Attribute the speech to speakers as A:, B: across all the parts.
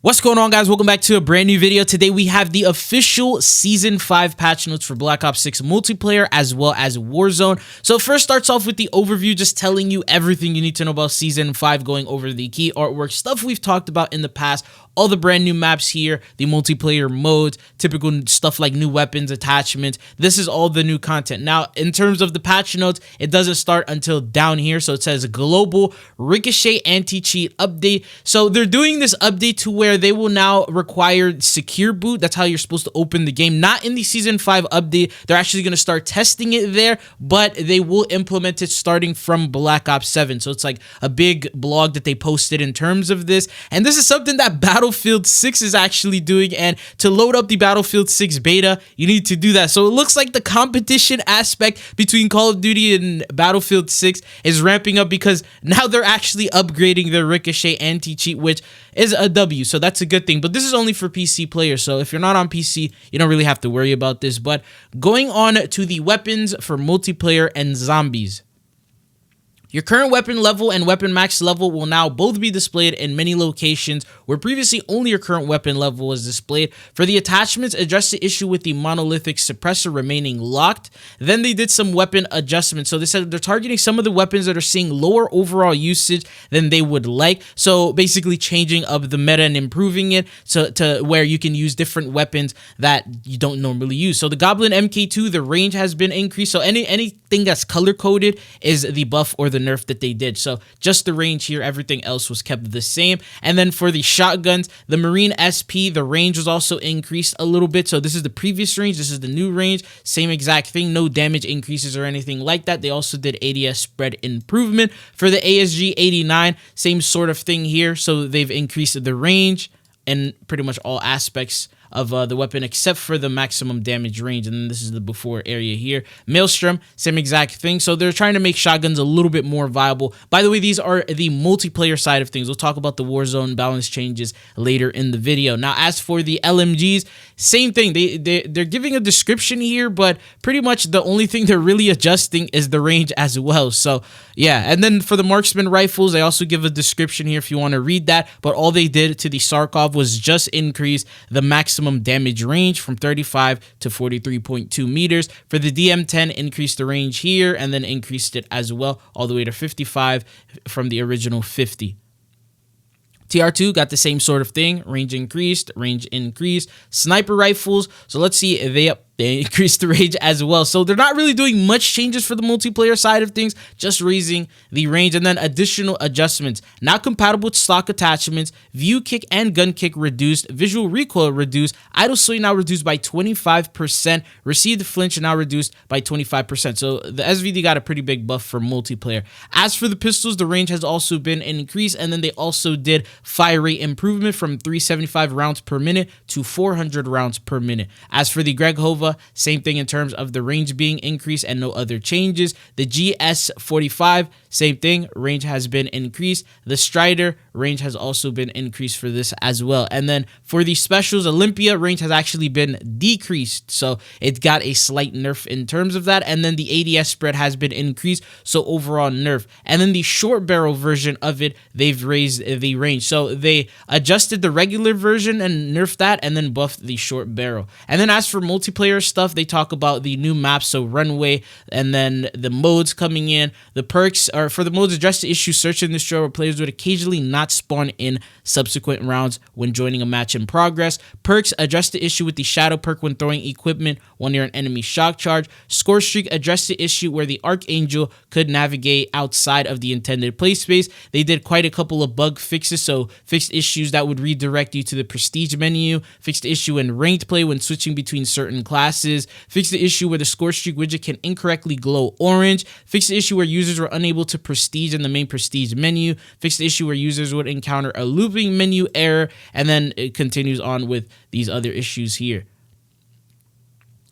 A: What's going on, guys? Welcome back to a brand new video. Today we have the official Season 5 patch notes for Black Ops 6 multiplayer as well as Warzone. So first starts off with the overview, just telling you everything you need to know about Season 5, going over the key artwork, stuff we've talked about in the past, all the brand new maps here, the multiplayer modes, typical stuff like new weapons, attachments. This is all the new content. Now, in terms of the patch notes, it doesn't start until down here. So it says Global Ricochet Anti-Cheat Update. So they're doing this update to where they will now require secure boot. That's how you're supposed to open the game. Not in the Season 5 update. They're actually going to start testing it there, but they will implement it starting from Black Ops 7. So it's like a big blog that they posted in terms of this. And this is something that Battlefield 6 is actually doing, and to load up the Battlefield 6 beta, you need to do that. So it looks like the competition aspect between Call of Duty and Battlefield 6 is ramping up, because now they're actually upgrading their Ricochet anti-cheat, which is a W, so that's a good thing. But this is only for PC players, so if you're not on PC, you don't really have to worry about this. But going on to the weapons for multiplayer and zombies. Your current weapon level and weapon max level will now both be displayed in many locations, where previously only your current weapon level was displayed. For the attachments, address the issue with the monolithic suppressor remaining locked. Then they did some weapon adjustments. So they said they're targeting some of the weapons that are seeing lower overall usage than they would like. So basically changing up the meta and improving it to where you can use different weapons that you don't normally use. So the Goblin MK2, the range has been increased. So anything that's color coded is the buff or the nerf that they did. So just the range here, everything else was kept the same. And then for the shotguns, the Marine SP, the range was also increased a little bit. So this is the previous range, this is the new range, same exact thing, no damage increases or anything like that. They also did ADS spread improvement. For the ASG 89, same sort of thing here. So they've increased the range and pretty much all aspects of the weapon except for the maximum damage range. And then this is the before area here. Maelstrom, same exact thing. So they're trying to make shotguns a little bit more viable. By the way, these are the multiplayer side of things. We'll talk about the Warzone balance changes later in the video. Now, as for the LMGs, same thing. They're giving a description here, but pretty much the only thing they're really adjusting is the range as well. So yeah, and then for the marksman rifles, they also give a description here if you want to read that. But all they did to the Sarkov was just increase the maximum damage range from 35 to 43.2 meters. For the DM10, increased the range here and then increased it as well all the way to 55 from the original 50. TR2 got the same sort of thing, range increased, Sniper rifles, so let's see, they increased the range as well. So they're not really doing much changes for the multiplayer side of things, just raising the range. And then additional adjustments. Now compatible with stock attachments, view kick and gun kick reduced, visual recoil reduced, idle sway now reduced by 25%, received flinch now reduced by 25%. So the SVD got a pretty big buff for multiplayer. As for the pistols, the range has also been increased, and then they also did fire rate improvement from 375 rounds per minute to 400 rounds per minute. As for the Greg Hova, same thing in terms of the range being increased and no other changes. The GS45, same thing, range has been increased. The Strider range has also been increased for this as well. And then for the specials, Olympia range has actually been decreased, so it got a slight nerf in terms of that. And then the ADS spread has been increased, so overall nerf. And then the short barrel version of it, they've raised the range. So they adjusted the regular version and nerfed that, and then buffed the short barrel. And then as for multiplayer stuff, they talk about the new maps, so runway, and then the modes coming in. The perks are for the modes, address the issue search and destroy, where players would occasionally not spawn in subsequent rounds when joining a match in progress. Perks, address the issue with the shadow perk when throwing equipment while near an enemy shock charge. Score streak, address the issue where the Archangel could navigate outside of the intended play space. They did quite a couple of bug fixes, so fixed issues that would redirect you to the prestige menu, fixed the issue in ranked play when switching between certain classes, fixed the issue where the score streak widget can incorrectly glow orange, fixed the issue where users were unable to prestige in the main prestige menu, fixed the issue where users would encounter a looping menu error, and then it continues on with these other issues here.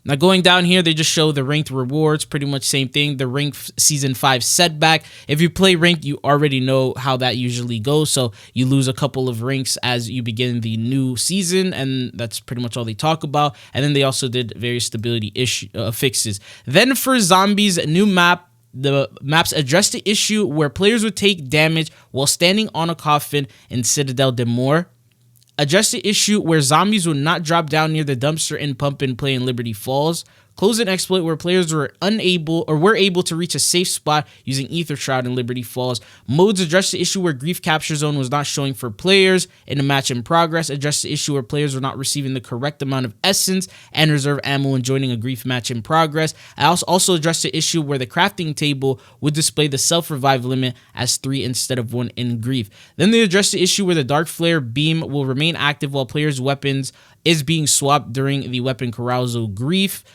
A: Now going down here, they just show the ranked rewards, pretty much same thing. The ranked season 5 setback. If you play ranked, you already know how that usually goes. So you lose a couple of ranks as you begin the new season, and that's pretty much all they talk about. And then they also did various stability fixes. Then for zombies, new map. The maps address the issue where players would take damage while standing on a coffin in Citadel de Mor. Address the issue where zombies will not drop down near the dumpster and pump and play in Liberty Falls. Close an exploit where players were able to reach a safe spot using Ether Shroud in Liberty Falls. Modes address the issue where Grief Capture Zone was not showing for players in a match in progress. Address the issue where players were not receiving the correct amount of essence and reserve ammo when joining a Grief match in progress. I also addressed the issue where the crafting table would display the self-revive limit as 3 instead of 1 in Grief. Then they addressed the issue where the Dark Flare beam will remain active while players' weapons is being swapped during the weapon carousal Grief.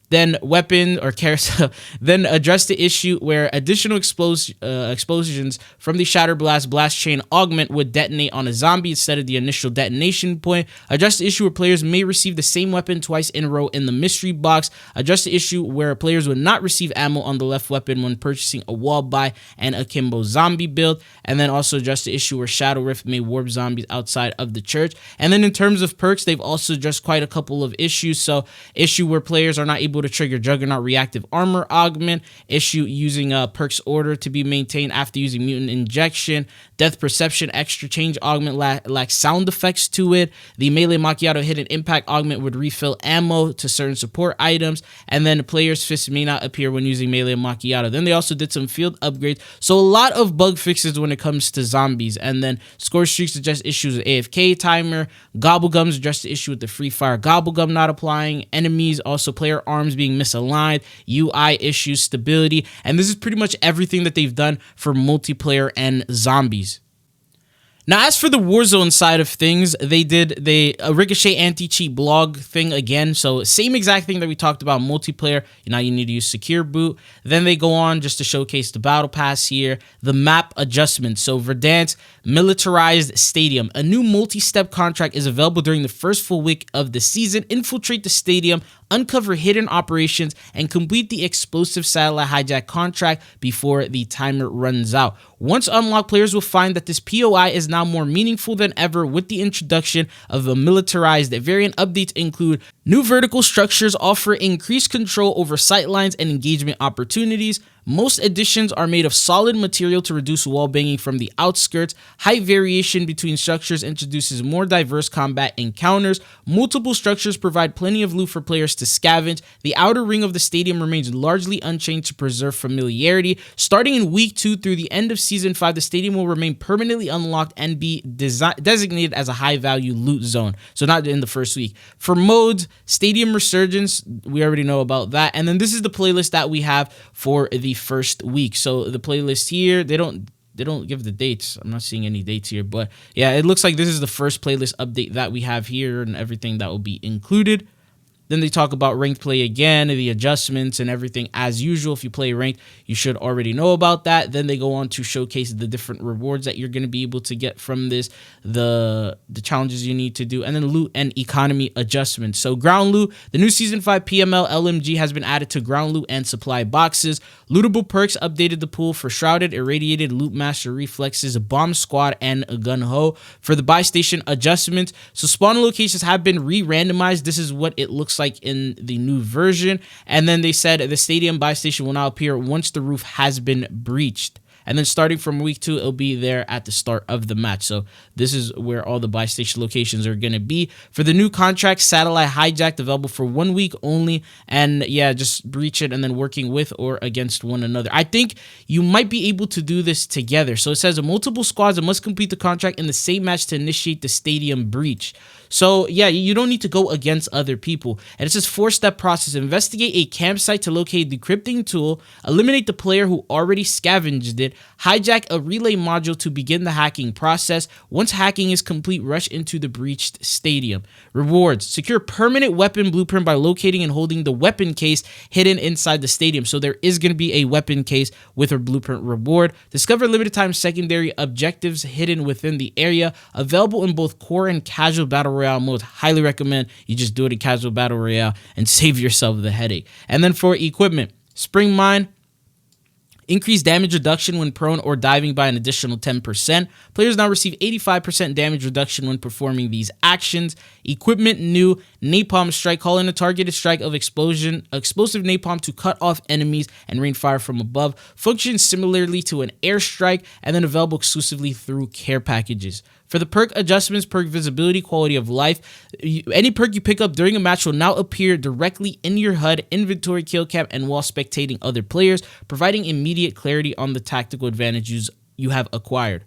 A: Then then address the issue where additional explosions from the Shatter Blast chain augment would detonate on a zombie instead of the initial detonation point. Address the issue where players may receive the same weapon twice in a row in the mystery box. Address the issue where players would not receive ammo on the left weapon when purchasing a wall buy and akimbo zombie build. And then also address the issue where Shadow Rift may warp zombies outside of the church. And then in terms of perks, they've also addressed quite a couple of issues. So issue where players are not able to trigger Juggernaut reactive armor augment, issue using perks order to be maintained after using mutant injection, death perception extra change augment lacks sound effects to it, the melee macchiato hidden impact augment would refill ammo to certain support items, and then players fists may not appear when using melee macchiato. Then they also did some field upgrades, so a lot of bug fixes when it comes to zombies. And then score streaks address issues with AFK timer, gobblegums address the issue with the free fire gobblegum not applying, enemies also player arms being misaligned, UI issues, stability, and this is pretty much everything that they've done for multiplayer and zombies. Now, as for the Warzone side of things, they did a Ricochet anti-cheat blog thing again. So same exact thing that we talked about multiplayer. Now you need to use secure boot. Then they go on just to showcase the battle pass here, the map adjustments. So Verdansk Militarized Stadium, a new multi-step contract is available during the first full week of the season. Infiltrate the stadium, uncover hidden operations, and complete the explosive satellite hijack contract before the timer runs out. Once unlocked, players will find that this POI is now more meaningful than ever with the introduction of a militarized variant. Updates include new vertical structures offer increased control over sightlines and engagement opportunities. Most additions are made of solid material to reduce wall banging from the outskirts. Height variation between structures introduces more diverse combat encounters. Multiple structures provide plenty of loot for players to scavenge. The outer ring of the stadium remains largely unchanged to preserve familiarity. Starting in week 2 through the end of season 5, the stadium will remain permanently unlocked and be designated as a high-value loot zone. So not in the first week. For modes, Stadium Resurgence, we already know about that. And then this is the playlist that we have for the first week. So the playlist here, they don't give the dates. I'm not seeing any dates here, but yeah, it looks like this is the first playlist update that we have here and everything that will be included. Then they talk about ranked play again, the adjustments and everything as usual. If you play ranked, you should already know about that. Then they go on to showcase the different rewards that you're going to be able to get from this, the challenges you need to do, and then loot and economy adjustments. So ground loot, the new Season 5 PML LMG has been added to ground loot and supply boxes. Lootable perks updated the pool for Shrouded, Irradiated, Loot Master Reflexes, Bomb Squad, and Gun Ho. For the buy station adjustments, so spawn locations have been re-randomized. This is what it looks like in the new version. And then they said the stadium buy station will now appear once the roof has been breached. And then starting from week 2, it'll be there at the start of the match. So this is where all the buy station locations are going to be. For the new contract, Satellite Hijacked, available for 1 week only. And yeah, just breach it and then working with or against one another. I think you might be able to do this together. So it says multiple squads must complete the contract in the same match to initiate the stadium breach. So yeah, you don't need to go against other people. And it says 4-step process. Investigate a campsite to locate the decrypting tool. Eliminate the player who already scavenged it. Hijack a relay module to begin the hacking process. Once hacking is complete, rush into the breached stadium. Rewards. Secure permanent weapon blueprint by locating and holding the weapon case hidden inside the stadium. So there is going to be a weapon case with a blueprint reward. Discover limited time secondary objectives hidden within the area. Available in both core and casual battle royale modes. Highly recommend you just do it in casual battle royale and save yourself the headache. And then for equipment, Spring Mine. Increase damage reduction when prone or diving by an additional 10%. Players now receive 85% damage reduction when performing these actions. Equipment new, Napalm Strike. Call in a targeted strike of explosive napalm to cut off enemies and rain fire from above. Functions similarly to an airstrike and then available exclusively through care packages. For the perk adjustments, perk visibility, quality of life, any perk you pick up during a match will now appear directly in your HUD, inventory, kill cam, and while spectating other players, providing immediate clarity on the tactical advantages you have acquired.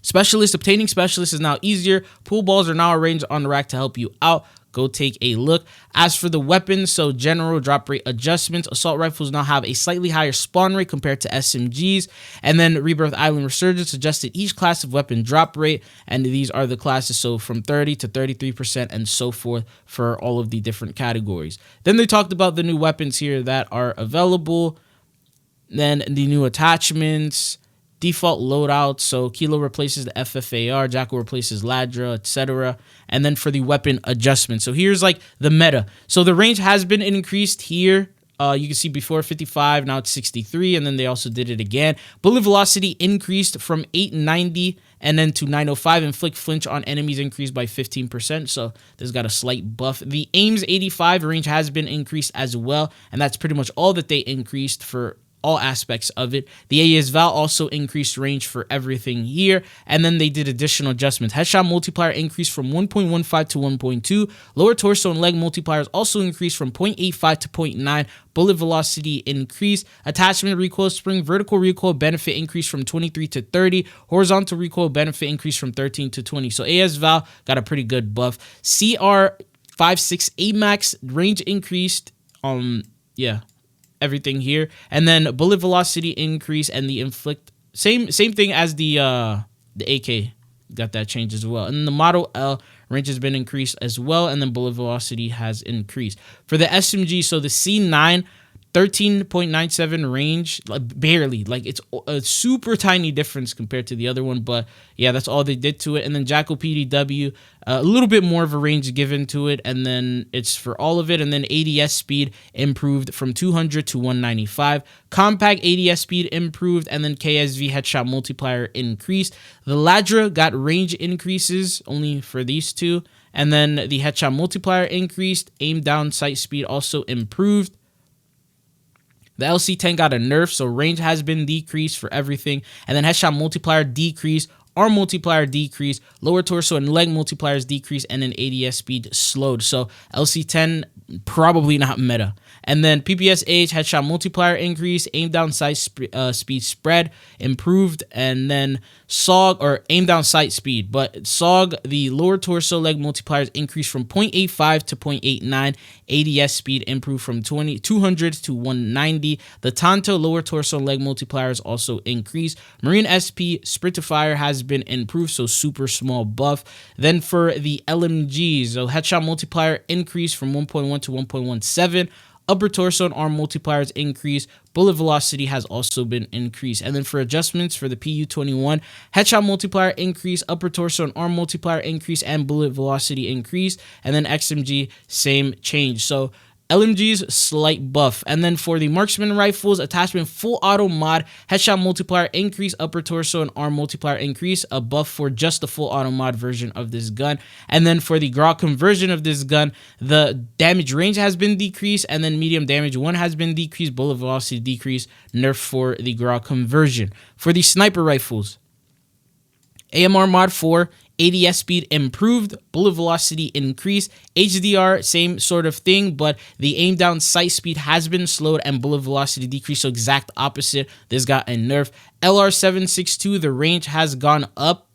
A: Specialist, obtaining specialists is now easier. Pool balls are now arranged on the rack to help you out. Go take a look. As for the weapons, so general drop rate adjustments, assault rifles now have a slightly higher spawn rate compared to SMGs. And then Rebirth Island Resurgence adjusted each class of weapon drop rate. And these are the classes, so from 30 to 33% and so forth for all of the different categories. Then they talked about the new weapons here that are available. Then the new attachments. Default loadouts, so Kilo replaces the FFAR, Jackal replaces Ladra, etc. And then for the weapon adjustments, so here's like the meta. So the range has been increased here. You can see before 55, now it's 63, and then they also did it again. Bullet velocity increased from 890 and then to 905. Inflict flinch on enemies increased by 15%, so this got a slight buff. The AIM's 85 range has been increased as well, and that's pretty much all that they increased for all aspects of it. The AES Val also increased range for everything here, and then they did additional adjustments. Headshot multiplier increased from 1.15 to 1.2. Lower torso and leg multipliers also increased from 0.85 to 0.9. Bullet velocity increased. Attachment recoil spring, vertical recoil benefit increased from 23 to 30. Horizontal recoil benefit increased from 13 to 20. So AES Val got a pretty good buff. CR56 AMAX range increased. Everything here, and then bullet velocity increase and the inflict same thing as the AK got that change as well. And the Model L range has been increased as well, and then bullet velocity has increased. For the SMG, so the C9 13.97 range, like barely, like it's a super tiny difference compared to the other one, but yeah, that's all they did to it. And then Jackal PDW, a little bit more of a range given to it, and then it's for all of it. And then ADS speed improved from 200 to 195. Compact ADS speed improved, and then KSV headshot multiplier increased. The Ladra got range increases only for these two, and then the headshot multiplier increased. Aim down sight speed also improved. The LC10 got a nerf, so range has been decreased for everything. And then headshot multiplier decreased, arm multiplier decreased, lower torso and leg multipliers decreased, and then ADS speed slowed. So LC10 probably not meta. And then PPSH headshot multiplier increase, aim down sight speed spread improved, and then SOG, or aim down sight speed, but SOG, the lower torso leg multipliers increased from 0.85 to 0.89. ADS speed improved from 200 to 190. The Tanto lower torso leg multipliers also increased. Marine SP sprint to fire has been improved, so super small buff. Then for the LMGs, so headshot multiplier increased from 1.1 to 1.17. Upper torso and arm multipliers increase. Bullet velocity has also been increased. And then for adjustments for the PU21, headshot multiplier increase, upper torso and arm multiplier increase, and bullet velocity increase. And then XMG, same change. So LMG's slight buff. And then for the marksman rifles, attachment full auto mod, headshot multiplier increase, upper torso and arm multiplier increase, a buff for just the full auto mod version of this gun. And then for the Grok conversion of this gun, the damage range has been decreased, and then medium damage 1 has been decreased, bullet velocity decrease, nerf for the Grok conversion. For the sniper rifles, AMR mod 4, ADS speed improved, bullet velocity increased, HDR same sort of thing, but the aim down sight speed has been slowed and bullet velocity decreased, so exact opposite. This got a nerf. LR762, the range has gone up,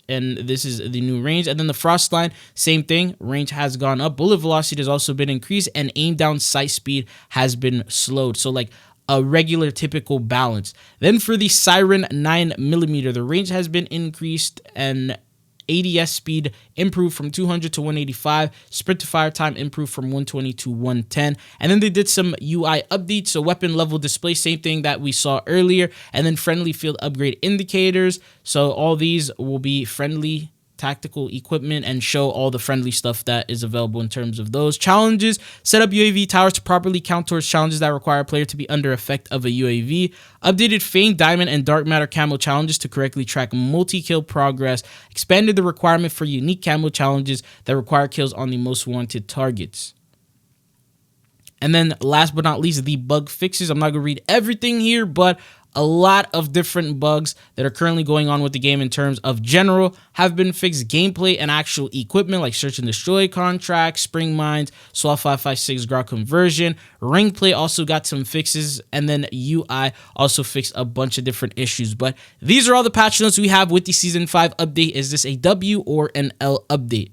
A: and this is the new range. And then the Frostline, same thing, range has gone up, bullet velocity has also been increased, and aim down sight speed has been slowed, so like a regular typical balance. Then for the Siren 9mm, the range has been increased and ADS speed improved from 200 to 185. Sprint to fire time improved from 120 to 110. And then they did some UI updates. So weapon level display, same thing that we saw earlier. And then friendly field upgrade indicators. So all these will be friendly tactical equipment and show all the friendly stuff that is available in terms of those. Challenges: set up UAV towers to properly count towards challenges that require a player to be under effect of a UAV. Updated Fang, Diamond, and Dark Matter camo challenges to correctly track multi-kill progress. Expanded the requirement for unique camo challenges that require kills on the most wanted targets. And then last but not least, the bug fixes. I'm not going to read everything here, but a lot of different bugs that are currently going on with the game in terms of general have been fixed. Gameplay and actual equipment like search and destroy contracts, spring mines, SWAT 556 grok conversion, ring play also got some fixes, and then UI also fixed a bunch of different issues. But these are all the patch notes we have with the Season 5 update. Is this a W or an L update?